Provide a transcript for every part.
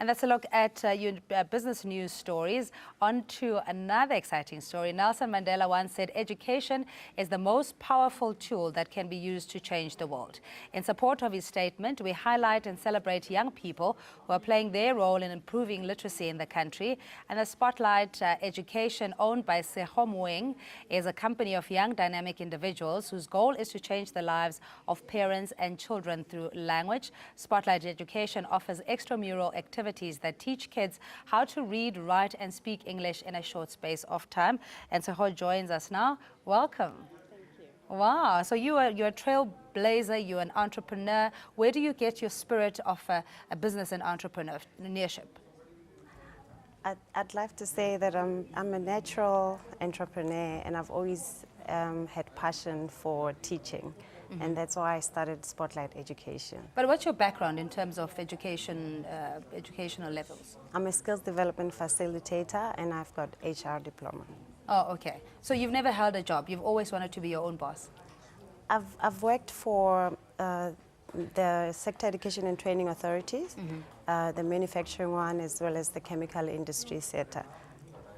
And that's a look at your business news stories. On to another exciting story. Nelson Mandela once said, education is the most powerful tool that can be used to change the world. In support of his statement, we highlight and celebrate young people who are playing their role in improving literacy in the country. And the Spotlite Education, owned by Sego Moeng, is a company of young dynamic individuals whose goal is to change the lives of parents and children through language. Spotlite Education offers extramural activities that teach kids how to read, write and speak English in a short space of time. And Sego joins us now. Welcome. Thank you. Wow, so you're a trailblazer, you're an entrepreneur. Where do you get your spirit of a business and entrepreneurship? I'd like to say that I'm a natural entrepreneur, and I've always had passion for teaching, and that's why I started Spotlite Education. But what's your background in terms of education, educational levels? I'm a skills development facilitator, and I've got HR diploma. Oh, okay. So you've never held a job. You've always wanted to be your own boss. I've worked for the sector education and training authorities, the manufacturing one, as well as the chemical industry sector.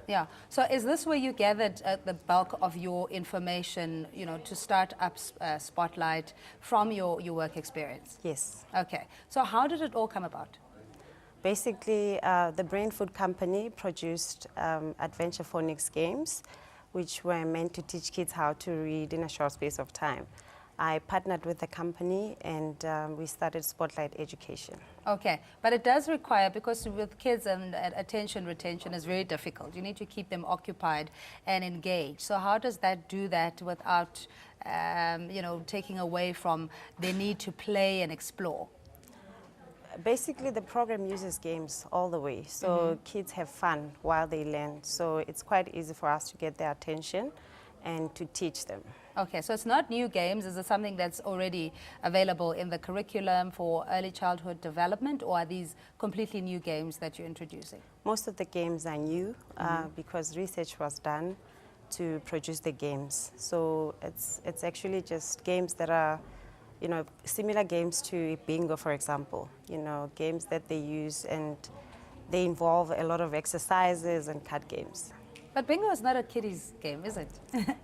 Yeah. So is this where you gathered the bulk of your information, you know, to start up Spotlite from your work experience? Yes. Okay. So how did it all come about? Basically, the Brain Food Company produced adventure phonics games, which were meant to teach kids how to read in a short space of time. I partnered with the company, and we started Spotlite Education. Okay, but it does require, because with kids and attention retention is very difficult. You need to keep them occupied and engaged. So how does that do that without, you know, taking away from their need to play and explore? Basically, the program uses games all the way, so kids have fun while they learn. So it's quite easy for us to get their attention and to teach them. Okay, so it's not new games. Is it something that's already available in the curriculum for early childhood development, or are these completely new games that you're introducing? Most of the games are new because research was done to produce the games. So it's actually just games that are, you know, similar games to bingo, for example. You know, games that they use, and they involve a lot of exercises and card games. But bingo is not a kiddie's game, is it?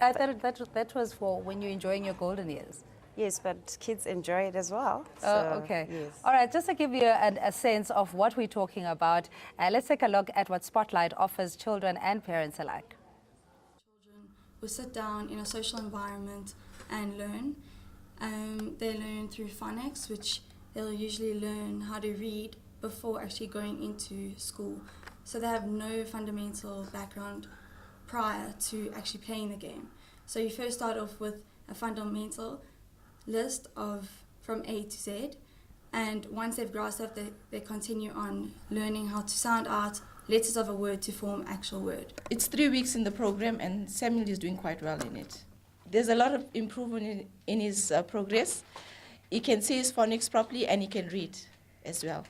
I thought that was for when you're enjoying your golden years. Yes, but kids enjoy it as well. Oh, okay. Yes. All right, just to give you a sense of what we're talking about, let's take a look at what Spotlite offers children and parents alike. Children will sit down in a social environment and learn. They learn through phonics, which they'll usually learn how to read before actually going into school. So they have no fundamental background prior to actually playing the game. So you first start off with a fundamental list of from A to Z, and once they've grasped that, they continue on learning how to sound out letters of a word to form actual word. It's 3 weeks in the program, and Samuel is doing quite well in it. There's a lot of improvement in his progress. He can say his phonics properly, and he can read as well.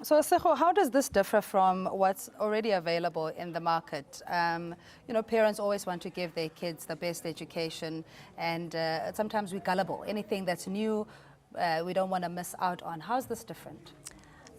So, Sego, how does this differ from what's already available in the market? You know, parents always want to give their kids the best education, and sometimes we're gullible. Anything that's new, we don't want to miss out on. How's this different?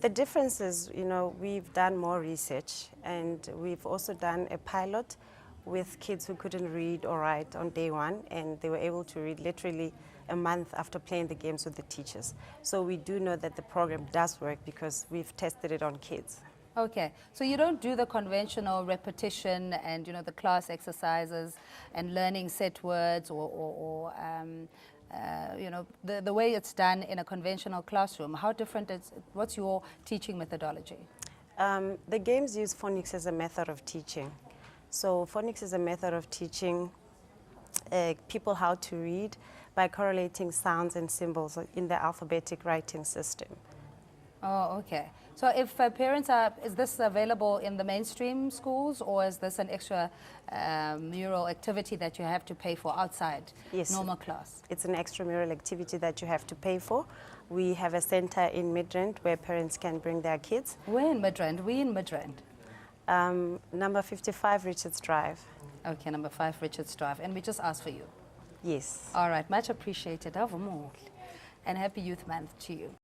The difference is, you know, we've done more research, and we've also done a pilot with kids who couldn't read or write on day one, and they were able to read literally a month after playing the games with the teachers. So we do know that the program does work because we've tested it on kids. Okay, so you don't do the conventional repetition and, you know, the class exercises and learning set words or you know, the way it's done in a conventional classroom. How different is, what's your teaching methodology? The games use phonics as a method of teaching. So phonics is a method of teaching people how to read by correlating sounds and symbols in the alphabetic writing system. Oh, okay. So if parents are, is this available in the mainstream schools, or is this an extra mural activity that you have to pay for outside normal class? It's an extramural activity that you have to pay for. We have a center in Midrand where parents can bring their kids. Where in Midrand? We in Midrand? Number 55 Richards Drive. Okay, number 5 Richards Drive. And we just asked for you? Yes. All right, much appreciated. And happy Youth Month to you.